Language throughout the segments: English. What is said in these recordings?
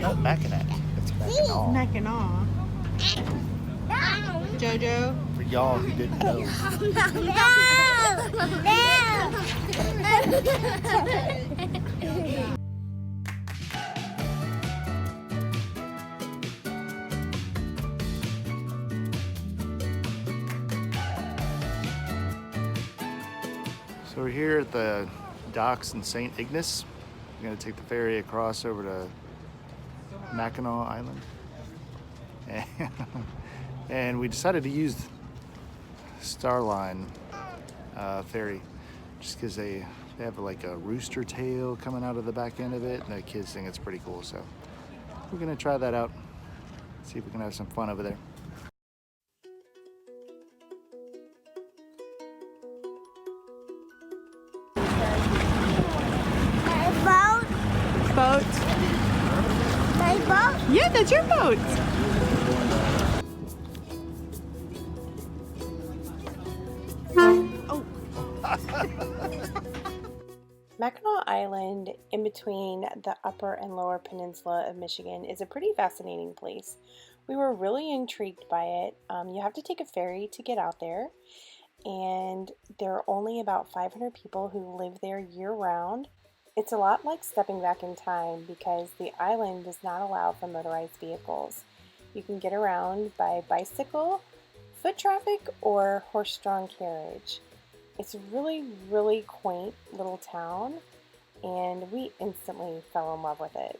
not Mackinac. It's Mackinaw. Mackinaw. Jojo. For y'all who didn't know. So we're here at the docks in St. Ignace. We're gonna take the ferry across over to Mackinac Island. And we decided to use Starline ferry just because they have like a rooster tail coming out of the back end of it, and the kids think it's pretty cool. So we're gonna try that out, see if we can have some fun over there. Boat. My boat? Yeah, that's your boat. Oh. Mackinac Island, in between the upper and lower peninsula of Michigan, is a pretty fascinating place. We were really intrigued by it. You have to take a ferry to get out there, and there are only about 500 people who live there year-round. It's a lot like stepping back in time because the island does not allow for motorized vehicles. You can get around by bicycle, foot traffic, or horse-drawn carriage. It's a really quaint little town, and we instantly fell in love with it.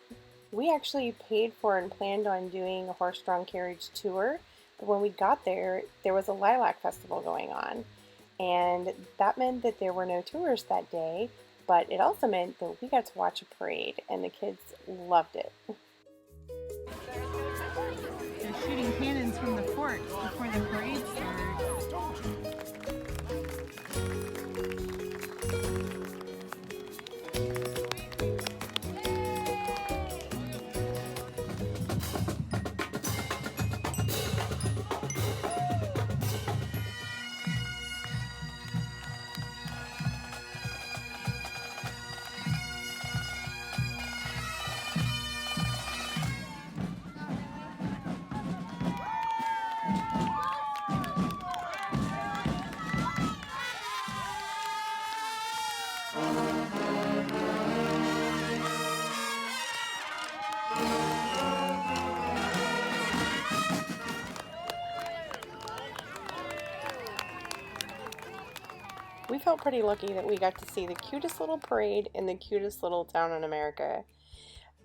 We actually paid for and planned on doing a horse-drawn carriage tour, but when we got there, there was a Lilac Festival going on, and that meant that there were no tours that day. But it also meant that we got to watch a parade, and the kids loved it. They're shooting cannons from the fort before the parade starts. We felt pretty lucky that we got to see the cutest little parade in the cutest little town in America.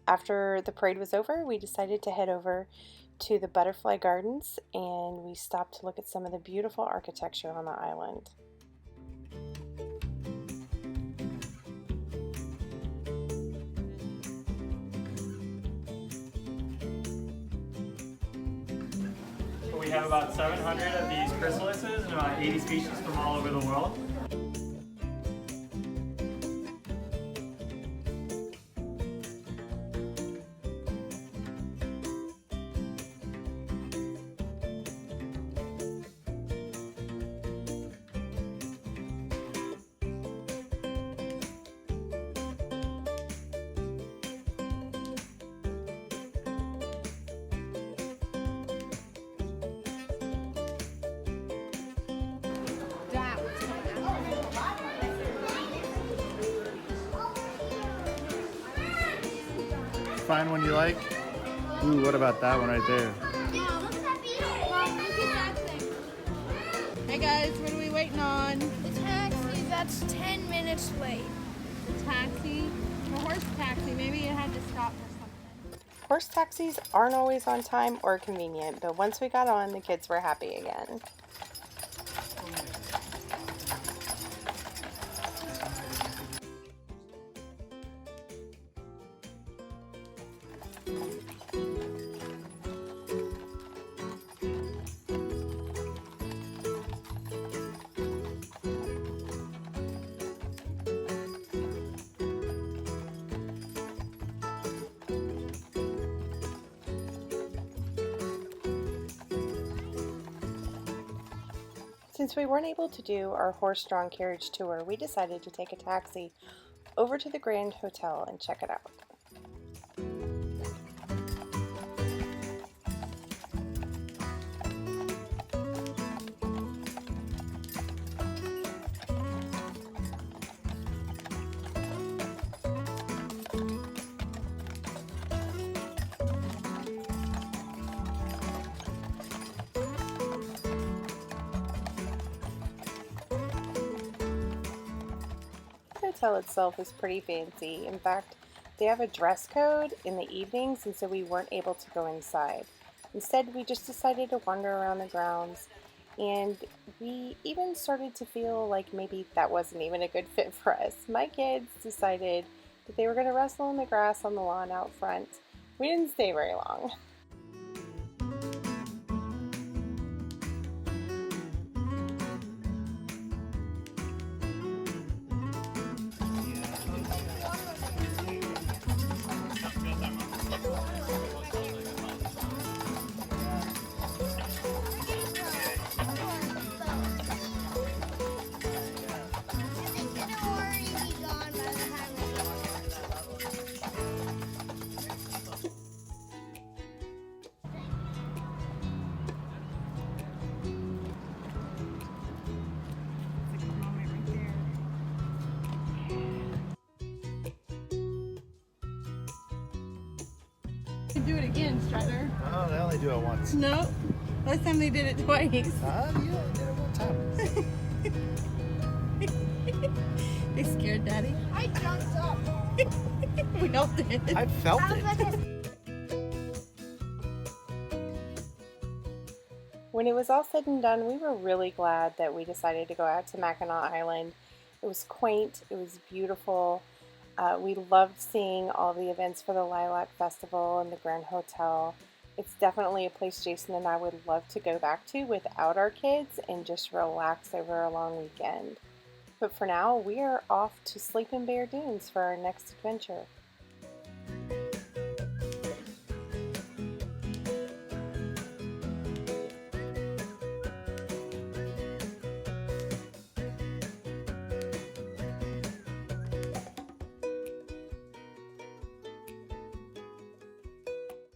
After the parade was over, we decided to head over to the butterfly gardens, and we stopped to look at some of the beautiful architecture on the island. We have about 700 of these chrysalises and about 80 species from all over the world. Find one you like? Ooh, what about that one right there? Yeah, look at that beautiful. Mom, look at that thing. Hey guys, what are we waiting on? The taxi that's 10 minutes late. The taxi? A horse taxi. Maybe it had to stop for something. Horse taxis aren't always on time or convenient, but once we got on, the kids were happy again. Since we weren't able to do our horse-drawn carriage tour, we decided to take a taxi over to the Grand Hotel and check it out. hotel itself is pretty fancy. In fact, they have a dress code in the evenings, and so we weren't able to go inside. Instead, we just decided to wander around the grounds, and we even started to feel like maybe that wasn't even a good fit for us. My kids decided that they were going to wrestle in the grass on the lawn out front. We didn't stay very long. Do it again, Strider. Oh, they only do it once. No, last time they did it twice. Yeah, they did it one time. They scared Daddy. I jumped up. We all did. I felt it. When it was all said and done, we were really glad that we decided to go out to Mackinac Island. It was quaint, it was beautiful. We loved seeing all the events for the Lilac Festival and the Grand Hotel. It's definitely a place Jason and I would love to go back to without our kids and just relax over a long weekend. But for now, we are off to Sleeping Bear Dunes for our next adventure.